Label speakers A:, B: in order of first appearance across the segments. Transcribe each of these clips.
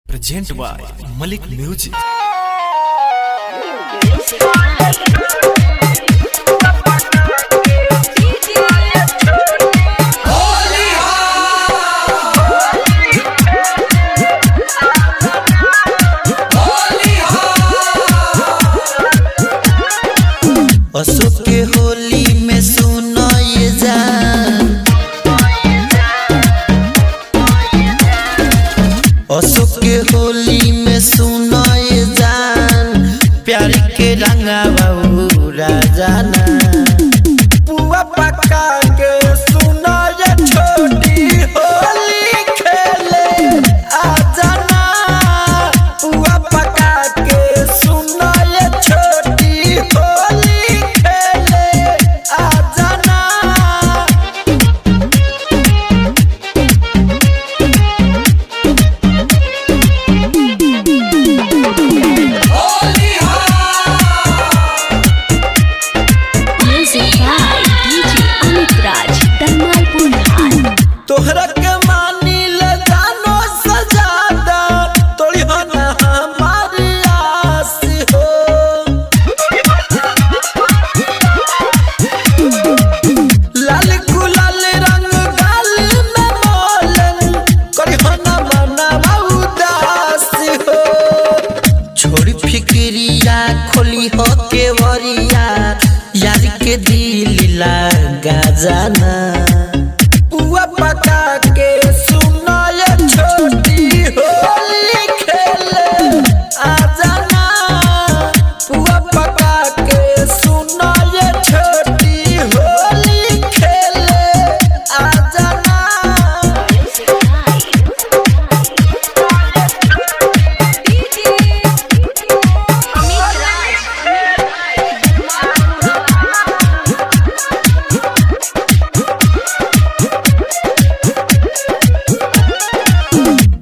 A: Present by Malik Music.
B: Ashok के होली में सुनो ये जान, अशोक के होली में सुनो ये जान, प्यार के रंगा बहुरा जाना पुआ पका के सुनो ये छोटी होली खेले आ जाना, पुआ पका के सुनो ये छोटी होली तोहरा के मानी ले जानो सजादा, तोड़ी हो ना हमारी आस हो, लाल गुलाल रंग गाल में मोलन, करी हो ना मना उदास हो, छोड़ी फिक्रिया खोली हो के वरिया, यार के दिल लगा जाना पुआ पका के सुनो ये छोटी होली खेले आ जाना, पुआ पका के सुनो ये छोटी होली खेले आ जाना।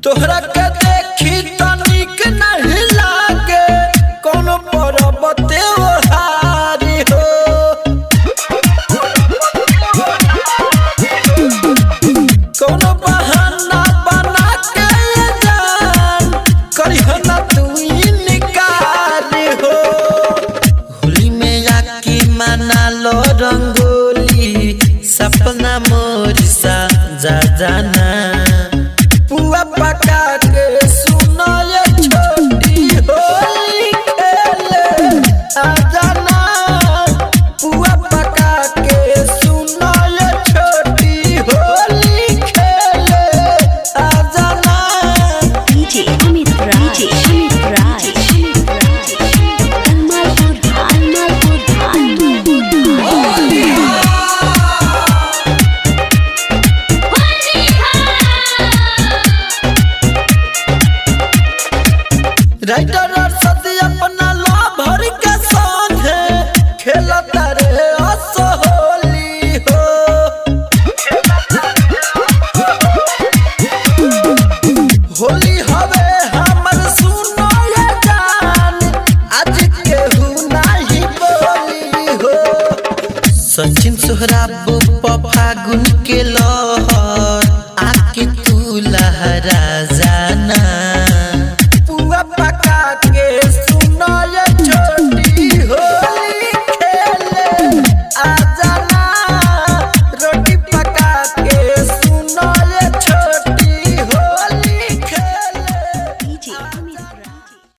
B: तोहरा के देखी तो निक नहीं लागे, कोनो पर्वत त्योहारी हो, कोनो बहाना बना के जान, करी हो ना तू इनकार हो, होली में आके मना लो रंगोली, सपना मोर सा जा जाना पुआ पका के सुनो ये छोटी होली खेले आ जाना, पुआ पका के सुनो ये छोटी होली खेले आ जाना।
C: DJ Amit Raj,
B: writer